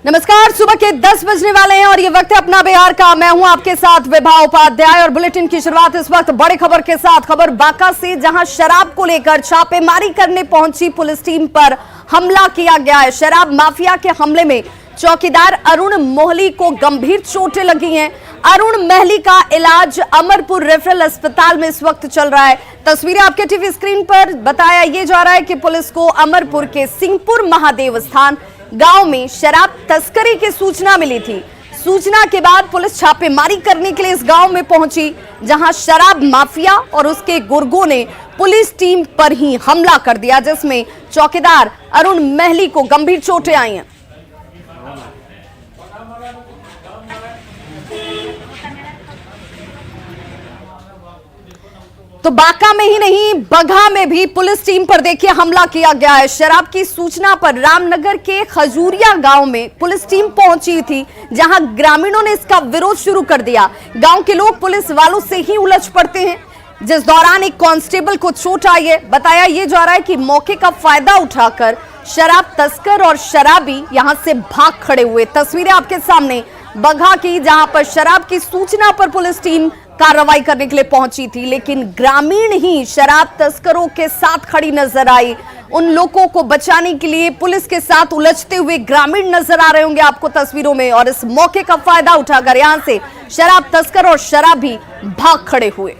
नमस्कार, सुबह के 10 बजने वाले हैं और ये वक्त है अपना बिहार का। मैं हूं आपके साथ विभा उपाध्याय और बुलेटिन की शुरुआत इस वक्त बड़ी खबर के साथ। खबर बांका से, जहां शराब को लेकर छापेमारी करने पहुंची पुलिस टीम पर हमला किया गया है। शराब माफिया के हमले में चौकीदार अरुण मोहली को गंभीर चोटें लगी हैं। अरुण महली का इलाज अमरपुर रेफरल अस्पताल में इस वक्त चल रहा है। तस्वीरें आपके टीवी स्क्रीन पर बताया ये जा रहा है कि पुलिस को अमरपुर के सिंहपुर महादेव स्थान गांव में शराब तस्करी की सूचना मिली थी। सूचना के बाद पुलिस छापेमारी करने के लिए इस गांव में पहुंची, जहां शराब माफिया और उसके गुर्गों ने पुलिस टीम पर ही हमला कर दिया, जिसमें चौकीदार अरुण महली को गंभीर चोटें आई हैं। तो बांका में ही नहीं, बगहा में भी पुलिस टीम पर देखिए हमला किया गया है। शराब की सूचना पर रामनगर के खजूरिया गांव में पुलिस टीम पहुंची थी, जहां ग्रामीणों ने इसका विरोध शुरू कर दिया। गांव के लोग पुलिस वालों से ही उलझ पड़ते हैं, जिस दौरान एक कांस्टेबल को चोट आई है। बताया यह जा रहा है कि मौके का फायदा उठाकर शराब तस्कर और शराबी यहां से भाग खड़े हुए। तस्वीरें आपके सामने बगहा की, जहां पर शराब की सूचना पर पुलिस टीम कार्रवाई करने के लिए पहुंची थी, लेकिन ग्रामीण ही शराब तस्करों के साथ खड़ी नजर आई। उन लोगों को बचाने के लिए पुलिस के साथ उलझते हुए ग्रामीण नजर आ रहे होंगे आपको तस्वीरों में, और इस मौके का फायदा उठाकर यहां से शराब तस्कर और शराबी भाग खड़े हुए।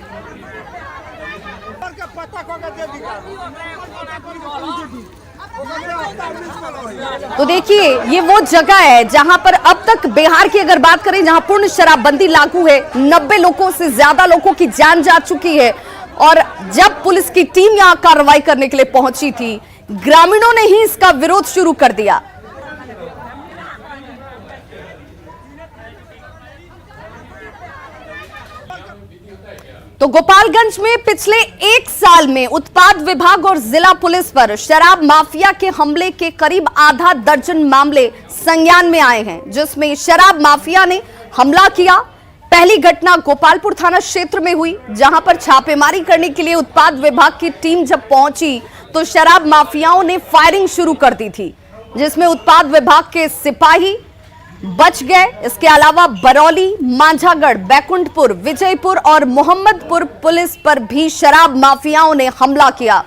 तो देखिए, ये वो जगह है जहां पर अब तक बिहार की अगर बात करें, जहां पूर्ण शराबबंदी लागू है, 90 लोगों से ज्यादा लोगों की जान जा चुकी है। और जब पुलिस की टीम यहां कार्रवाई करने के लिए पहुंची थी, ग्रामीणों ने ही इसका विरोध शुरू कर दिया। तो गोपालगंज में पिछले 1 साल में उत्पाद विभाग और जिला पुलिस पर शराब माफिया के हमले के करीब आधा दर्जन मामले संज्ञान में आए हैं, जिसमें शराब माफिया ने हमला किया। पहली घटना गोपालपुर थाना क्षेत्र में हुई, जहां पर छापेमारी करने के लिए उत्पाद विभाग की टीम जब पहुंची तो शराब माफियाओं ने फायरिंग शुरू कर दी थी, जिसमें उत्पाद विभाग के सिपाही बच गए। इसके अलावा बरौली, मांझागढ़, बैकुंठपुर, विजयपुर और मोहम्मदपुर पुलिस पर भी शराब माफियाओं ने हमला किया।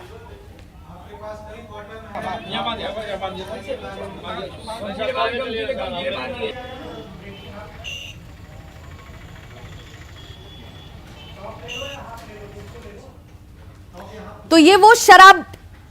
तो ये वो शराब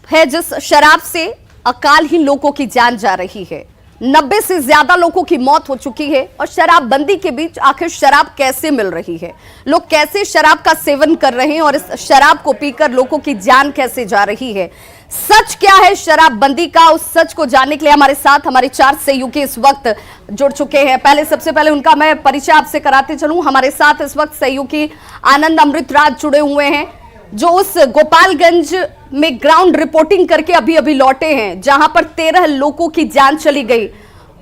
है जिस शराब से अकाल ही लोगों की जान जा रही है। 90 से ज्यादा लोगों की मौत हो चुकी है। और शराबबंदी के बीच आखिर शराब कैसे मिल रही है, लोग कैसे शराब का सेवन कर रहे हैं और इस शराब को पीकर लोगों की जान कैसे जा रही है, सच क्या है शराबबंदी का, उस सच को जानने के लिए हमारे साथ हमारे 4 सहयोगी इस वक्त जुड़ चुके हैं। सबसे पहले उनका मैं परिचय आपसे कराते चलूं। हमारे साथ इस वक्त सहयोगी आनंद अमृतराज जुड़े हुए हैं, जो उस गोपालगंज में ग्राउंड रिपोर्टिंग करके अभी लौटे हैं, जहां पर 13 लोगों की जान चली गई।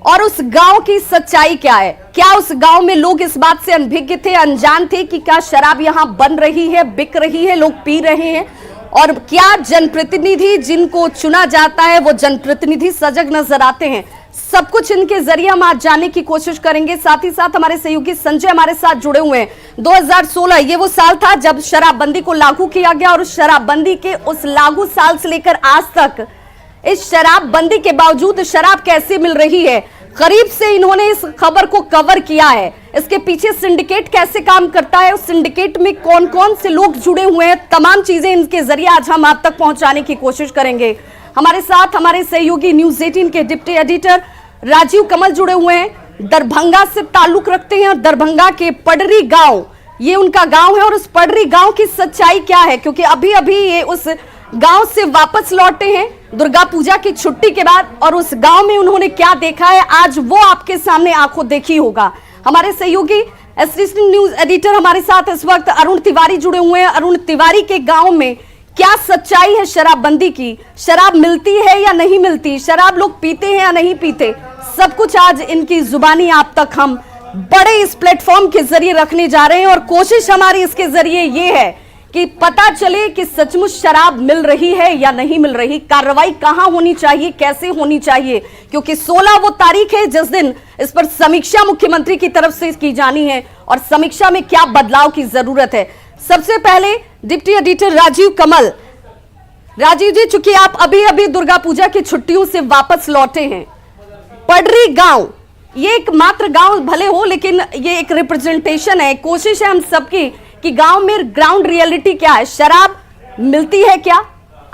और उस गांव की सच्चाई क्या है? क्या उस गांव में लोग इस बात से अनभिज्ञ थे, अनजान थे कि क्या शराब यहां बन रही है, बिक रही है, लोग पी रहे हैं? और क्या जनप्रतिनिधि जिनको चुना जाता है वो जनप्रतिनिधि सजग नजर आते हैं? सब कुछ इनके जरिए हम आज जानने की कोशिश करेंगे। साथ ही साथ हमारे सहयोगी संजय हमारे साथ जुड़े हुए हैं। 2016 ये वो साल था जब शराबबंदी को लागू किया गया, और उस शराबबंदी के उस लागू साल से लेकर आज तक इस शराबबंदी के बावजूद शराब कैसे मिल रही है, करीब से इन्होंने इस खबर को कवर किया है। इसके पीछे सिंडिकेट कैसे काम करता है, उस सिंडिकेट में कौन कौन से लोग जुड़े हुए हैं, तमाम चीजें इनके जरिए आज हम आप तक पहुंचाने की कोशिश करेंगे। हमारे साथ हमारे सहयोगी न्यूज 18 के डिप्टी एडिटर राजीव कमल जुड़े हुए हैं, दरभंगा से ताल्लुक रखते हैं, और दरभंगा के पडरी गांव ये उनका गांव है। और उस पडरी गांव की सच्चाई क्या है, क्योंकि अभी ये उस गांव से वापस लौटे हैं दुर्गा पूजा की छुट्टी के बाद, और उस गांव में उन्होंने क्या देखा है आज वो आपके सामने आंखों देखी होगा। हमारे सहयोगी एसडीसी न्यूज एडिटर हमारे साथ इस वक्त अरुण तिवारी जुड़े हुए हैं। अरुण तिवारी के गांव में क्या सच्चाई है शराबबंदी की, शराब मिलती है या नहीं मिलती, शराब लोग पीते हैं या नहीं पीते, सब कुछ आज इनकी जुबानी आप तक हम बड़े इस प्लेटफॉर्म के जरिए रखने जा रहे हैं। और कोशिश हमारी इसके जरिए ये है कि पता चले कि सचमुच शराब मिल रही है या नहीं मिल रही, कार्रवाई कहां होनी चाहिए, कैसे होनी चाहिए, क्योंकि 16 वो तारीख है जिस दिन इस पर समीक्षा मुख्यमंत्री की तरफ से की जानी है और समीक्षा में क्या बदलाव की जरूरत है। सबसे पहले डिप्टी एडिटर राजीव कमल। राजीव जी, चूंकि आप अभी अभी दुर्गा पूजा की छुट्टियों से वापस लौटे हैं, पडरी गांव ये एक मात्र गांव भले हो लेकिन ये एक रिप्रेजेंटेशन है, कोशिश है हम सबकी कि गांव में ग्राउंड रियलिटी क्या है, शराब मिलती है क्या,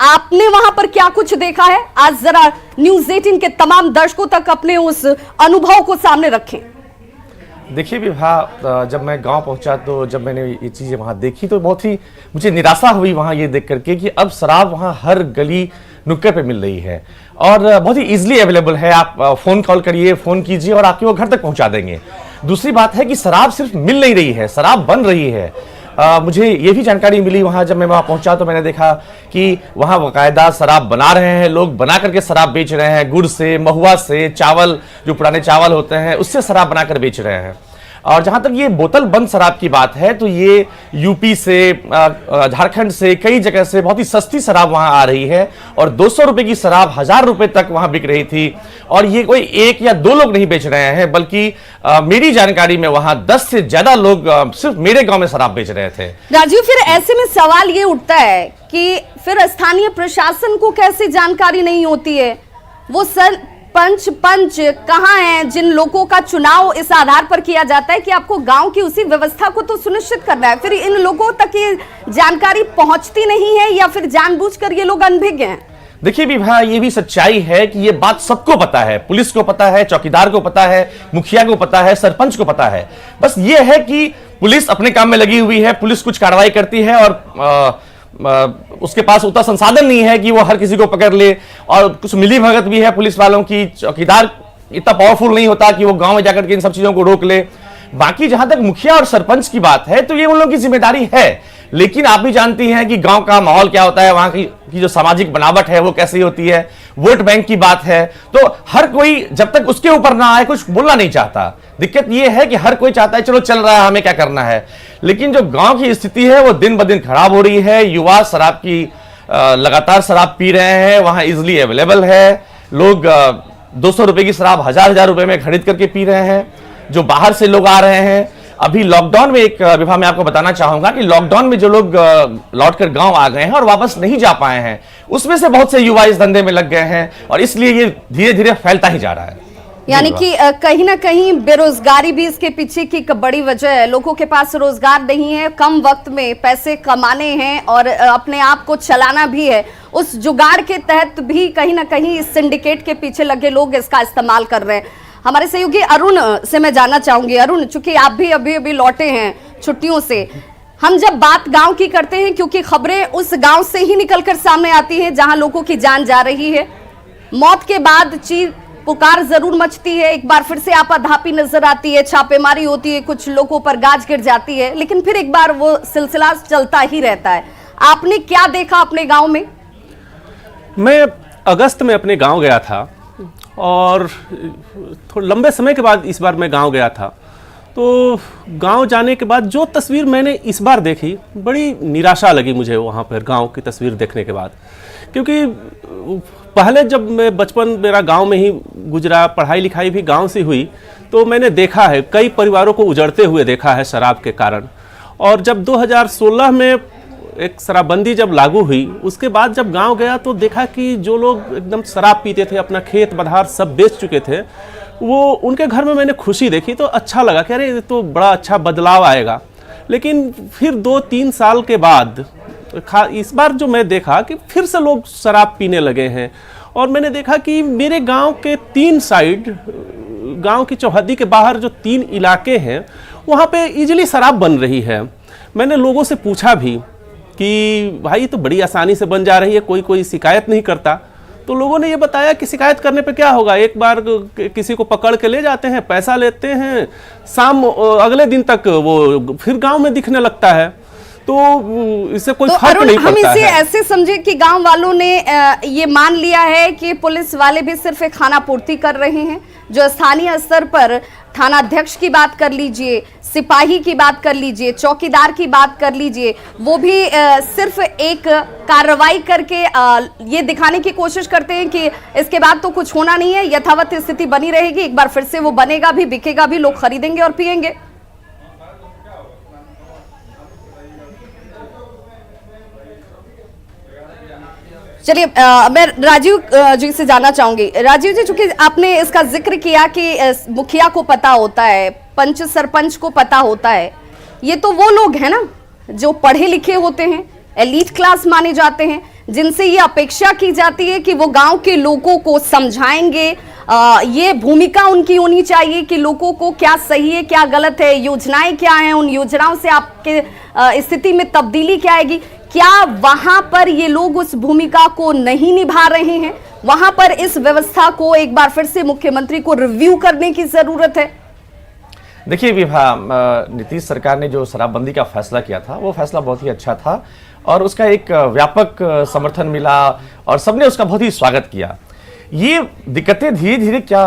आपने वहां पर क्या कुछ देखा है, आज जरा न्यूज़ 18 के तमाम दर्शकों तक अपने उस अनुभव को सामने रखें। देखिए विभा, जब मैं गांव पहुंचा तो जब मैंने ये चीज़ें वहां देखी तो बहुत ही मुझे निराशा हुई वहां ये देख करके कि अब शराब वहां हर गली नुक्कड़ पे मिल रही है और बहुत ही इजीली अवेलेबल है। आप फोन कॉल करिए, फोन कीजिए और आपके वो घर तक पहुंचा देंगे। दूसरी बात है कि शराब सिर्फ मिल नहीं रही है, शराब बन रही है। मुझे ये भी जानकारी मिली वहां, जब मैं वहां पहुंचा तो मैंने देखा कि वहां बाकायदा शराब बना रहे हैं लोग, बना करके शराब बेच रहे हैं, गुड़ से, महुआ से, चावल जो पुराने चावल होते हैं उससे शराब बनाकर बेच रहे हैं। और जहां तक ये बोतल बंद शराब की बात है तो ये यूपी से, झारखंड से, कई जगह से बहुत ही सस्ती शराब वहां आ रही है और 200 रुपए की शराब 1000 रुपए तक वहां बिक रही थी। और ये कोई एक या दो लोग नहीं बेच रहे हैं, बल्कि मेरी जानकारी में वहां 10 से ज्यादा लोग सिर्फ मेरे गांव में शराब बेच रहे थे। राजीव, फिर ऐसे में सवाल ये उठता है कि फिर स्थानीय प्रशासन को कैसे जानकारी नहीं होती है, वो पंच कहाँ हैं, जिन लोगों का चुनाव इस आधार पर किया जाता है कि आपको गांव की उसी व्यवस्था को तो सुनिश्चित करना है, फिर इन लोगों तक ये जानकारी पहुंचती नहीं है या फिर जानबूझकर ये लोग अनभिज्ञ हैं? देखिए विभा, ये भी सच्चाई है कि ये बात सबको पता है, पुलिस को पता है, चौकीदार को पता है, मुखिया को पता है, सरपंच को पता है। बस ये है कि पुलिस अपने काम में लगी हुई है, पुलिस कुछ कार्रवाई करती है और उसके पास उतना संसाधन नहीं है कि वो हर किसी को पकड़ ले, और कुछ मिली भगत भी है पुलिस वालों की। चौकीदार इतना पावरफुल नहीं होता कि वो गांव में जाकर के इन सब चीजों को रोक ले। बाकी जहां तक मुखिया और सरपंच की बात है तो ये उन लोगों की जिम्मेदारी है, लेकिन आप भी जानती हैं कि गांव का माहौल क्या होता है, वहां की जो सामाजिक बनावट है वो कैसी होती है, वोट बैंक की बात है, तो हर कोई जब तक उसके ऊपर ना आए कुछ बोलना नहीं चाहता। दिक्कत ये है कि हर कोई चाहता है चलो चल रहा है, हमें क्या करना है, लेकिन जो गांव की स्थिति है वो दिन ब दिन खराब हो रही है। युवा शराब की लगातार शराब पी रहे हैं, वहां इजिली अवेलेबल है, लोग 200 रुपए की शराब 1000 रुपए में खरीद करके पी रहे हैं। जो बाहर से लोग आ रहे हैं, अभी लॉकडाउन में एक विभा मैं आपको बताना चाहूंगा कि लॉकडाउन में जो लोग लौटकर गांव आ गए हैं और वापस नहीं जा पाए हैं, उसमें से बहुत से युवा इस धंधे में लग गए हैं और इसलिए ये धीरे धीरे फैलता ही जा रहा है। यानी कि कहीं ना कहीं बेरोजगारी भी इसके पीछे की एक बड़ी वजह है। लोगों के पास रोजगार नहीं है, कम वक्त में पैसे कमाने हैं और अपने आप को चलाना भी है। उस जुगाड़ के तहत भी कहीं ना कहीं इस सिंडिकेट के पीछे लगे लोग इसका इस्तेमाल कर रहे हैं। हमारे सहयोगी अरुण से मैं जानना चाहूंगी। अरुण, चूंकि आप भी अभी लौटे हैं छुट्टियों से, हम जब बात गांव की करते हैं क्योंकि खबरें उस गांव से ही निकलकर सामने आती हैं जहां लोगों की जान जा रही है, मौत के बाद चीख पुकार जरूर मचती है, एक बार फिर से आपाधापी नजर आती है, छापेमारी होती है, कुछ लोगों पर गाज गिर जाती है, लेकिन फिर एक बार वो सिलसिला चलता ही रहता है। आपने क्या देखा अपने गांव में? मैं अगस्त में अपने गांव गया था और थोड़े लंबे समय के बाद इस बार मैं गांव गया था। तो गांव जाने के बाद जो तस्वीर मैंने इस बार देखी, बड़ी निराशा लगी मुझे वहाँ पर गांव की तस्वीर देखने के बाद। क्योंकि पहले जब मैं बचपन मेरा गांव में ही गुजरा, पढ़ाई लिखाई भी गांव से हुई, तो मैंने देखा है कई परिवारों को उजड़ते हुए देखा है शराब के कारण। और जब 2016 में एक शराबबंदी जब लागू हुई, उसके बाद जब गांव गया तो देखा कि जो लोग एकदम शराब पीते थे, अपना खेत बधार सब बेच चुके थे, वो उनके घर में मैंने खुशी देखी तो अच्छा लगा कि अरे ये तो बड़ा अच्छा बदलाव आएगा। लेकिन फिर 2-3 साल के बाद इस बार जो मैं देखा कि फिर से लोग शराब पीने लगे हैं। और मैंने देखा कि मेरे गांव के 3 साइड, गांव की चौहद्दी के बाहर जो 3 इलाके हैं, वहाँ पे इजीली शराब बन रही है। मैंने लोगों से पूछा भी कि भाई तो बड़ी आसानी से बन जा रही है, कोई शिकायत नहीं करता। तो लोगों ने ये बताया कि शिकायत करने पे क्या होगा, एक बार किसी को पकड़ के ले जाते हैं, पैसा लेते हैं, शाम अगले दिन तक वो फिर गांव में दिखने लगता है, तो इससे कोई फर्क नहीं पड़ता है। हम इसे ऐसे समझे कि गांव वालों ने ये मान लिया है कि पुलिस वाले भी सिर्फ एक खाना पूर्ति कर रहे हैं, जो स्थानीय स्तर पर थाना अध्यक्ष की बात कर लीजिए, सिपाही की बात कर लीजिए, चौकीदार की बात कर लीजिए, वो भी सिर्फ एक कार्रवाई करके ये दिखाने की कोशिश करते हैं कि इसके बाद तो कुछ होना नहीं है, यथावत स्थिति बनी रहेगी, एक बार फिर से वो बनेगा भी, बिकेगा भी, लोग खरीदेंगे और पिएंगे। चलिए मैं राजीव जी से जानना चाहूंगी। राजीव जी, चूंकि आपने इसका जिक्र किया कि मुखिया को पता होता है, पंच सरपंच को पता होता है, ये तो वो लोग हैं ना जो पढ़े लिखे होते हैं, एलीट क्लास माने जाते हैं, जिनसे ये अपेक्षा की जाती है कि वो गांव के लोगों को समझाएंगे। ये भूमिका उनकी होनी चाहिए कि लोगों को क्या सही है क्या गलत है, योजनाएं क्या हैं, उन योजनाओं से आपके स्थिति में तब्दीली क्या आएगी। क्या वहां पर ये लोग उस भूमिका को नहीं निभा रहे हैं? वहां पर इस व्यवस्था को एक बार फिर से मुख्यमंत्री को रिव्यू करने की जरूरत है। देखिए विभा, नीतीश सरकार ने जो शराबबंदी का फैसला किया था वो फैसला बहुत ही अच्छा था और उसका एक व्यापक समर्थन मिला और सबने उसका बहुत ही स्वागत किया। ये दिक्कतें धीरे धीरे क्या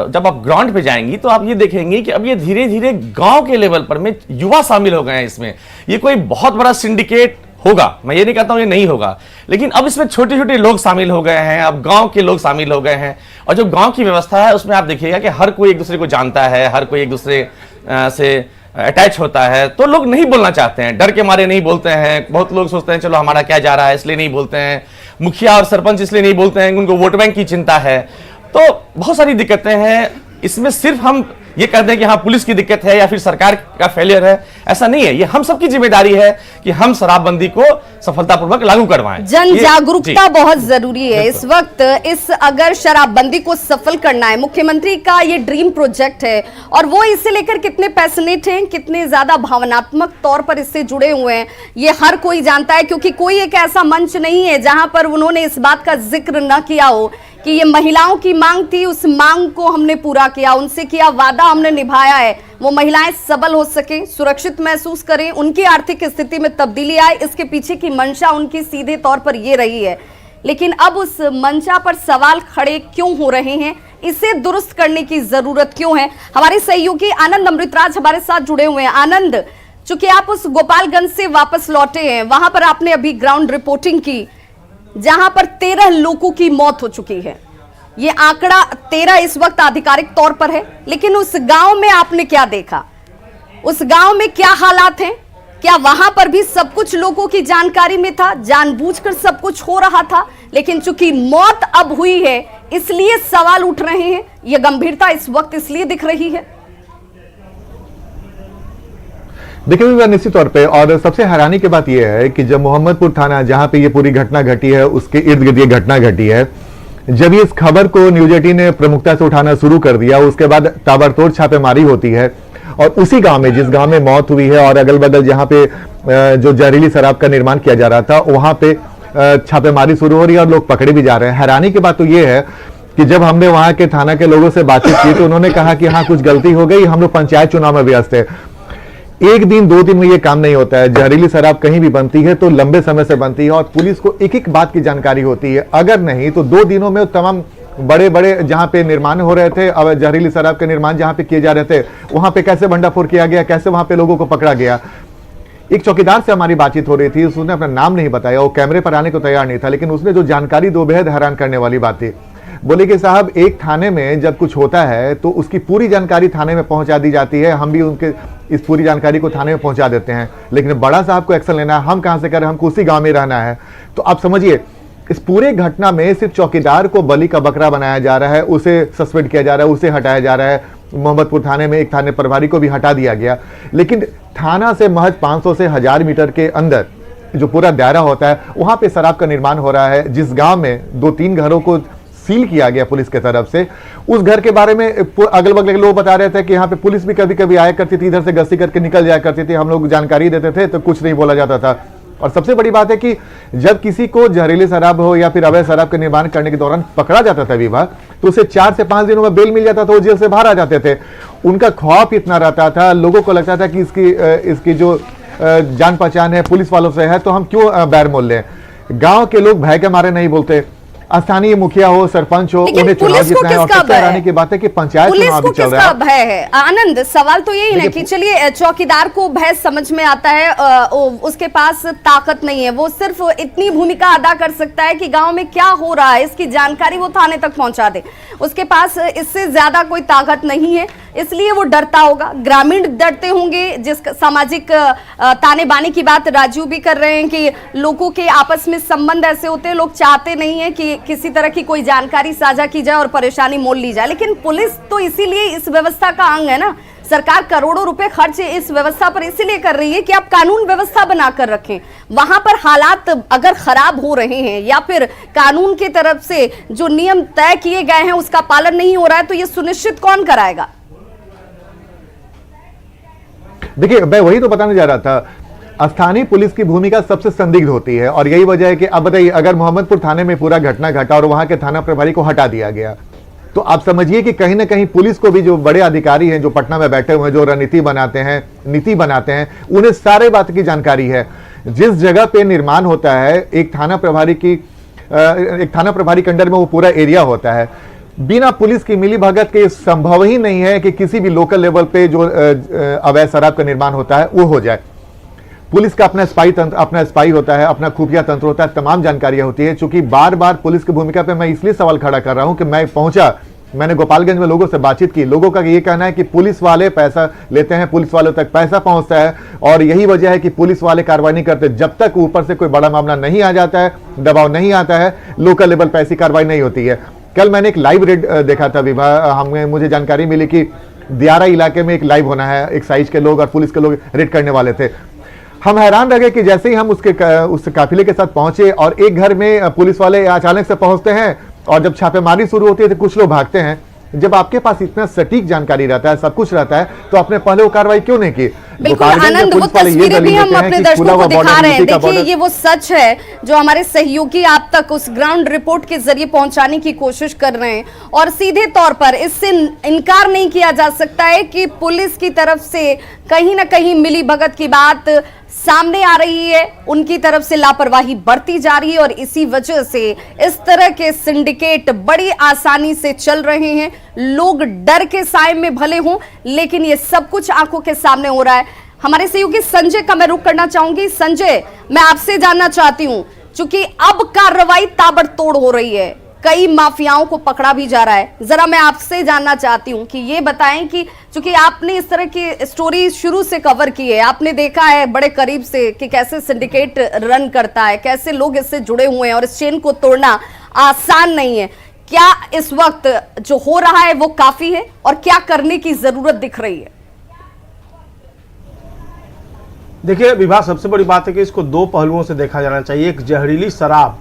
जब आप ग्राउंड पे जाएंगी तो आप ये देखेंगे कि अब ये धीरे धीरे गांव के लेवल पर में युवा शामिल हो गए हैं इसमें। ये कोई बहुत बड़ा सिंडिकेट होगा, मैं ये नहीं कहता हूं ये नहीं होगा, लेकिन अब इसमें छोटे छोटे लोग शामिल हो गए हैं, अब गांव के लोग शामिल हो गए हैं और जो गांव की व्यवस्था है उसमें आप देखिएगा कि हर कोई एक दूसरे को जानता है, हर कोई एक दूसरे से अटैच होता है, तो लोग नहीं बोलना चाहते हैं, डर के मारे नहीं बोलते हैं। बहुत लोग सोचते हैं चलो हमारा क्या जा रहा है इसलिए नहीं बोलते हैं, मुखिया और सरपंच इसलिए नहीं बोलते हैं, उनको वोट बैंक की चिंता है। तो बहुत सारी दिक्कतें हैं इसमें। सिर्फ हम ये कहते हैं कि हाँ पुलिस की दिक्कत है या फिर सरकार का फेलियर है, ऐसा नहीं है। ये हम सबकी जिम्मेदारी है कि हम शराबबंदी को सफलतापूर्वक लागू करवाएं। जन जागरूकता बहुत जरूरी है इस वक्त। इस अगर शराबबंदी को सफल करना है, मुख्यमंत्री का ये ड्रीम प्रोजेक्ट है और वो इसे लेकर कितने पैशनेट हैं, कितने ज्यादा भावनात्मक तौर पर इससे जुड़े हुए हैं, ये हर कोई जानता है। क्योंकि कोई एक ऐसा मंच नहीं है जहां पर उन्होंने इस बात का जिक्र न किया हो कि ये महिलाओं की मांग थी, उस मांग को हमने पूरा किया, उनसे किया वादा हमने निभाया है। वो महिलाएं सबल हो सके, सुरक्षित महसूस करें, उनकी आर्थिक स्थिति में तब्दीली आए, इसके पीछे की मंशा उनकी सीधे तौर पर ये रही है। लेकिन अब उस मंशा पर सवाल खड़े क्यों हो रहे हैं, इसे दुरुस्त करने की जरूरत क्यों है? हमारे सहयोगी आनंद अमृतराज हमारे साथ जुड़े हुए हैं। आनंद, चूंकि आप उस गोपालगंज से वापस लौटे हैं, वहां पर आपने अभी ग्राउंड रिपोर्टिंग की जहां पर 13 लोगों की मौत हो चुकी है। ये आंकड़ा 13 इस वक्त आधिकारिक तौर पर है, लेकिन उस गांव में आपने क्या देखा? उस गांव में क्या हालात हैं? क्या वहां पर भी सब कुछ लोगों की जानकारी में था, जानबूझकर सब कुछ हो रहा था, लेकिन चूंकि मौत अब हुई है इसलिए सवाल उठ रहे हैं? यह गंभीरता इस वक्त इसलिए दिख रही है। देखिए निश्चित तौर पे, और सबसे हैरानी की बात यह है कि जब मोहम्मदपुर थाना जहां पे ये पूरी घटना घटी है उसके इर्द गिर्द ये घटना घटी है, जब इस खबर को न्यूज 18 ने प्रमुखता से उठाना शुरू कर दिया, उसके बाद ताबड़तोड़ छापेमारी होती है और उसी गांव में जिस गांव में मौत हुई है और अगल बगल जहां पे जो जहरीली शराब का निर्माण किया जा रहा था वहां पे छापेमारी शुरू हो रही है और लोग पकड़े भी जा रहे हैं। हैरानी की बात तो ये है कि जब हमने वहां के थाना के लोगों से बातचीत की तो उन्होंने कहा कि हाँ कुछ गलती हो गई, हम लोग पंचायत चुनाव में व्यस्त है। एक दिन 2 दिन में ये काम नहीं होता है। जहरीली शराब कहीं भी बनती है तो लंबे समय से बनती है और पुलिस को एक एक बात की जानकारी होती है। अगर नहीं तो 2 दिनों में तमाम बड़े बड़े जहां पे निर्माण हो रहे थे, अब जहरीली शराब के निर्माण जहां पे किए जा रहे थे वहां पे कैसे भंडाफोड़ किया गया, कैसे वहां पे लोगों को पकड़ा गया। एक चौकीदार से हमारी बातचीत हो रही थी, उसने अपना नाम नहीं बताया, वो कैमरे पर आने को तैयार नहीं था, लेकिन उसने जो जानकारी दो बेहद हैरान करने वाली बात थी। बोले कि साहब एक थाने में जब कुछ होता है तो उसकी पूरी जानकारी थाने में पहुंचा दी जाती है, हम भी उनके इस पूरी जानकारी को थाने में पहुंचा देते हैं, लेकिन बड़ा साहब को एक्शन लेना है, हम कहां से करें, हमको उसी गांव में रहना है। तो आप समझिए इस पूरे घटना में सिर्फ चौकीदार को बलि का बकरा बनाया जा रहा है, उसे सस्पेंड किया जा रहा है, उसे हटाया जा रहा है। मोहम्मदपुर थाने में एक थाने प्रभारी को भी हटा दिया गया, लेकिन थाना से महज 500 से 1000 मीटर के अंदर जो पूरा दायरा होता है वहां पे शराब का निर्माण हो रहा है। जिस गांव में 2-3 घरों को सील किया गया पुलिस के तरफ से, उस घर के बारे में अगल बगल के लोग बता रहे थे कि यहाँ पे पुलिस भी कभी कभी आया करती थी, इधर से गश्ती करके निकल जाया करती थी, हम लोग जानकारी देते थे तो कुछ नहीं बोला जाता था। और सबसे बड़ी बात है कि जब किसी को जहरीली शराब हो या फिर अवैध शराब का निर्माण करने के दौरान पकड़ा जाता था विभाग, तो उसे 4 से 5 दिनों में बेल मिल जाता था, वो जेल से बाहर आ जाते थे। उनका खौफ इतना रहता था, लोगों को लगता था कि इसकी जो जान पहचान है पुलिस वालों से है तो हम क्यों बैर मोल लें। गांव के लोग भय के मारे नहीं बोलते। स्थानीय मुखिया हो, सरपंच हो, लेकिन उन्हें चुनाव पुलिस को जीतना है। और किसका सबसे भय हैरानी है? की बात है कि पंचायत पुलिस चुनाव को भी चल किसका रहा है। भय है? आनंद, सवाल तो यही ना कि चलिए चौकीदार को भय समझ में आता है, उसके पास ताकत नहीं है, वो सिर्फ इतनी भूमिका अदा कर सकता है कि गांव में क्या हो रहा है इसकी जानकारी वो थाने तक पहुंचा दे। उसके पास इससे ज्यादा कोई ताकत नहीं है, इसलिए वो डरता होगा। ग्रामीण डरते होंगे। जिस सामाजिक ताने बाने की बात राजू भी कर रहे हैं कि लोगों के आपस में संबंध ऐसे होते हैं, लोग चाहते नहीं है कि किसी तरह की कोई जानकारी साझा की जाए और परेशानी मोल ली जाए। लेकिन पुलिस तो इसीलिए इस व्यवस्था का अंग है ना। सरकार करोड़ों रुपए खर्च इस व्यवस्था पर इसीलिए कर रही है कि आप कानून व्यवस्था बनाकर रखें। वहां पर हालात अगर खराब हो रहे हैं या फिर कानून की तरफ से जो नियम तय किए गए हैं उसका पालन नहीं हो रहा है, तो ये सुनिश्चित कौन कराएगा? देखिए, मैं वही तो बताने जा रहा था। स्थानीय पुलिस की भूमिका सबसे संदिग्ध होती है और यही वजह है कि अब बताइए, अगर मोहम्मदपुर थाने में पूरा घटना घटा और वहां के थाना प्रभारी को हटा दिया गया, तो आप समझिए कि कहीं ना कहीं पुलिस को भी, जो बड़े अधिकारी हैं जो पटना में बैठे हुए हैं, जो रणनीति बनाते हैं, नीति बनाते हैं, उन्हें सारे बात की जानकारी है। जिस जगह पे निर्माण होता है, एक थाना प्रभारी के अंडर में वो पूरा एरिया होता है। बिना पुलिस की मिलीभगत के संभव ही नहीं है कि किसी भी लोकल लेवल पे जो अवैध शराब का निर्माण होता है वो हो जाए। पुलिस का अपना स्पाई होता है, अपना खुफिया तंत्र होता है, तमाम जानकारियां होती है। चूंकि बार बार पुलिस की भूमिका पे मैं इसलिए सवाल खड़ा कर रहा हूं कि मैं पहुंचा, मैंने गोपालगंज में लोगों से बातचीत की। लोगों का ये कहना है कि पुलिस वाले पैसा लेते हैं, पुलिस वालों तक पैसा पहुंचता है और यही वजह है कि पुलिस वाले कार्रवाई नहीं करते। जब तक ऊपर से कोई बड़ा मामला नहीं आ जाता है, दबाव नहीं आता है, लोकल लेवल पे ऐसी कार्रवाई नहीं होती है। कल मैंने एक लाइव रेड देखा था मुझे जानकारी मिली कि दियारा इलाके में एक लाइव होना है, एक्साइज के लोग और पुलिस के लोग रेड करने वाले थे। हम हैरान रह गए कि जैसे ही हम उस काफिले के साथ पहुंचे और एक घर में पुलिस वाले अचानक से पहुंचते हैं और जब छापेमारी शुरू होती है तो कुछ लोग भागते हैं। जब आपके पास इतना सटीक जानकारी रहता है, सब कुछ रहता है, तो आपने पहले वो कार्रवाई क्यों नहीं की? बिल्कुल आनंद, वो तस्वीरें भी हम अपने दर्शकों को दिखा रहे हैं। देखिए, ये वो सच है जो हमारे सहयोगी आप तक उस ग्राउंड रिपोर्ट के जरिए पहुंचाने की कोशिश कर रहे हैं और सीधे तौर पर इससे इनकार नहीं किया जा सकता है कि पुलिस की तरफ से कहीं ना कहीं मिली भगत की बात सामने आ रही है, उनकी तरफ से लापरवाही बढ़ती जा रही है और इसी वजह से इस तरह के सिंडिकेट बड़ी आसानी से चल रहे हैं। लोग डर के साए में भले हों, लेकिन ये सब कुछ आंखों के सामने हो रहा है। हमारे सहयोगी संजय का मैं रुख करना चाहूंगी। संजय, मैं आपसे जानना चाहती हूं, चूंकि अब कार्रवाई ताबड़तोड़ हो रही है, कई माफियाओं को पकड़ा भी जा रहा है, जरा मैं आपसे जानना चाहती हूं कि ये बताएं कि चूंकि आपने इस तरह की स्टोरी शुरू से कवर की है, आपने देखा है बड़े करीब से कि कैसे सिंडिकेट रन करता है, कैसे लोग इससे जुड़े हुए हैं और इस चेन को तोड़ना आसान नहीं है। क्या इस वक्त जो हो रहा है वो काफी है और क्या करने की जरूरत दिख रही है? देखिए विभा, सबसे बड़ी बात है कि इसको दो पहलुओं से देखा जाना चाहिए। एक जहरीली शराब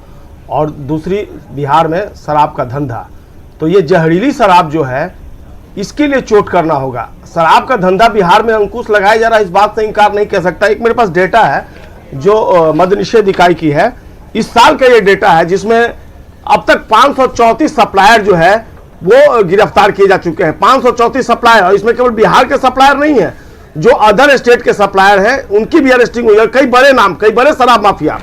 और दूसरी बिहार में शराब का धंधा। तो ये जहरीली शराब जो है इसके लिए चोट करना होगा। शराब का धंधा बिहार में अंकुश लगाया जा रहा है, इस बात से इनकार नहीं कर सकता। एक मेरे पास डेटा है जो मद्य निषेध इकाई की है, इस साल का ये डेटा है जिसमें अब तक 534 सप्लायर जो है वो गिरफ्तार किए जा चुके हैं। 534 सप्लायर, और इसमें केवल बिहार के सप्लायर नहीं है, जो अदर स्टेट के सप्लायर हैं उनकी भी अरेस्टिंग हुई है। कई बड़े नाम, कई बड़े शराब माफिया।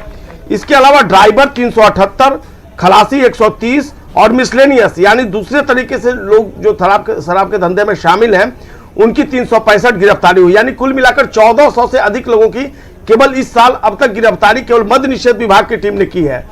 इसके अलावा ड्राइवर 378, खलासी 130 और मिसलेनियस यानी दूसरे तरीके से लोग जो शराब के धंधे में शामिल हैं उनकी 365 गिरफ्तारी हुई। यानी कुल मिलाकर 1400 से अधिक लोगों की केवल इस साल अब तक गिरफ्तारी केवल मद्य निषेध विभाग की टीम ने की है।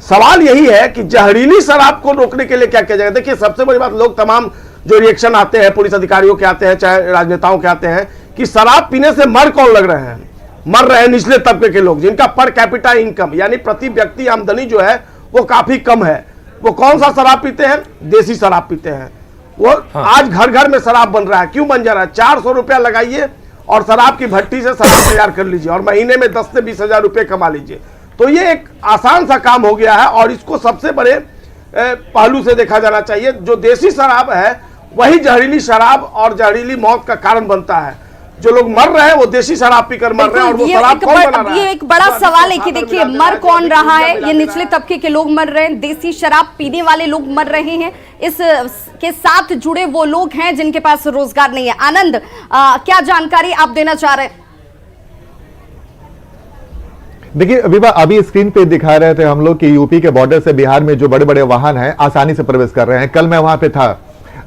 सवाल यही है कि जहरीली शराब को रोकने के लिए क्या किया जाएगा। देखिए सबसे बड़ी बात, लोग तमाम जो रिएक्शन आते हैं, पुलिस अधिकारियों के आते हैं, चाहे राजनेताओं के आते हैं, कि शराब पीने से मर कौन लग रहे हैं? मर रहे हैं निचले तबके के लोग, जिनका पर कैपिटा इनकम यानी प्रति व्यक्ति आमदनी जो है वो काफी कम है। वो कौन सा शराब पीते हैं? देसी शराब पीते हैं। वो आज घर घर में शराब बन रहा है। क्यों बन जा रहा है? 400 रुपया लगाइए और शराब की भट्टी से शराब तैयार कर लीजिए और महीने में 10 से 20 हजार रुपये कमा लीजिए। तो ये एक आसान सा काम हो गया है और इसको सबसे बड़े पहलू से देखा जाना चाहिए। जो देसी शराब है वही जहरीली शराब और जहरीली मौत का कारण बनता है। जो लोग मर रहे हैं वो देसी शराब पीकर मर रहे हैं और वो शराब कौन बना रहा है? ये एक बड़ा सवाल है कि देखिए मर कौन रहा है। ये निचले तबके के लोग मर रहे हैं, देसी शराब पीने वाले लोग मर रहे हैं, इस के साथ जुड़े वो लोग हैं जिनके पास रोजगार नहीं है। आनंद, क्या जानकारी आप देना चाह रहे हैं? देखिए विभा, अभी स्क्रीन पे दिखा रहे थे हम लोग कि यूपी के बॉर्डर से बिहार में जो बड़े बड़े वाहन हैं आसानी से प्रवेश कर रहे हैं। कल मैं वहां पे था।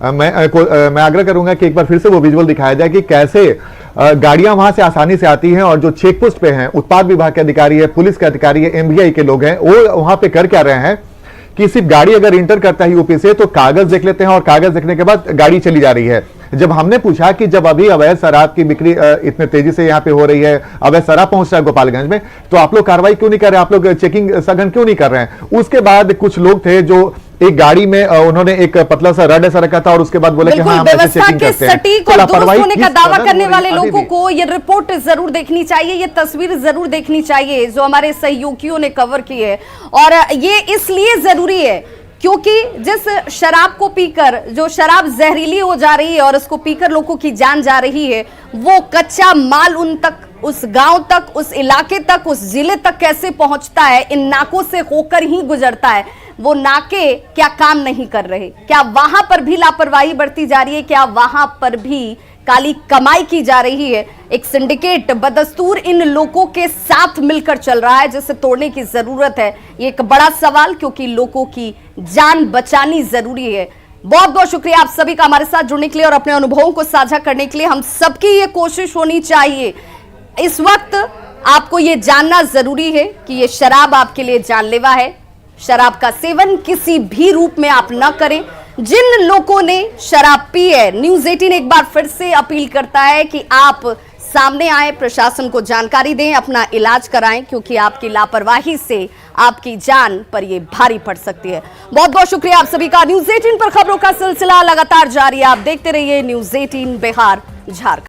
मैं आग्रह करूंगा कि एक बार फिर से वो विजुअल दिखाया जाए कि कैसे गाड़ियां वहां से आसानी से आती हैं और जो चेक पोस्ट पे हैं, उत्पाद विभाग के अधिकारी है, पुलिस के अधिकारी है, एमवीआई के लोग हैं, वो वहां पे कर क्या रहे हैं कि सिर्फ गाड़ी अगर इंटर करता है यूपी से तो कागज देख लेते हैं और कागज देखने के बाद गाड़ी चली जा रही है। जब हमने पूछा कि जब अभी अवैध शराब की बिक्री इतने तेजी से यहाँ पे हो रही है, अवैध शराब पहुंच रहा है गोपालगंज में, तो आप लोग कार्रवाई क्यों नहीं कर रहे, आप लोग चेकिंग सघन क्यों नहीं कर रहे हैं? उसके बाद कुछ लोग थे जो एक गाड़ी में उन्होंने एक पतला सा रड ऐसा रखा था और उसके बाद बोले कि हाँ, हम ऐसे चेकिंग करते हैं। सटीक और दुरुस्त होने का दावा करने वाले लोगों को ये रिपोर्ट जरूर देखनी चाहिए, ये तस्वीर जरूर देखनी चाहिए जो हमारे सहयोगियों ने कवर की है। और ये इसलिए जरूरी है क्योंकि जिस शराब को पीकर, जो शराब जहरीली हो जा रही है और उसको पीकर लोगों की जान जा रही है, वो कच्चा माल उन तक, उस गांव तक, उस इलाके तक, उस जिले तक कैसे पहुंचता है, इन नाकों से होकर ही गुजरता है। वो नाके क्या काम नहीं कर रहे? क्या वहां पर भी लापरवाही बढ़ती जा रही है? क्या वहां पर भी काली कमाई की जा रही है? एक सिंडिकेट बदस्तूर इन लोगों के साथ मिलकर चल रहा है जिसे तोड़ने की जरूरत है। ये एक बड़ा सवाल, क्योंकि लोगों की जान बचानी जरूरी है। बहुत बहुत शुक्रिया आप सभी का हमारे साथ जुड़ने के लिए और अपने अनुभवों को साझा करने के लिए। हम सबकी ये कोशिश होनी चाहिए, इस वक्त आपको ये जानना जरूरी है कि ये शराब आपके लिए जानलेवा है। शराब का सेवन किसी भी रूप में आप न करें। जिन लोगों ने शराब पी है, न्यूज़ 18 एक बार फिर से अपील करता है कि आप सामने आए, प्रशासन को जानकारी दें, अपना इलाज कराएं, क्योंकि आपकी लापरवाही से आपकी जान पर यह भारी पड़ सकती है। बहुत बहुत शुक्रिया आप सभी का। न्यूज़ 18 पर खबरों का सिलसिला लगातार जारी है। आप देखते रहिए न्यूज़ 18 बिहार झारखंड।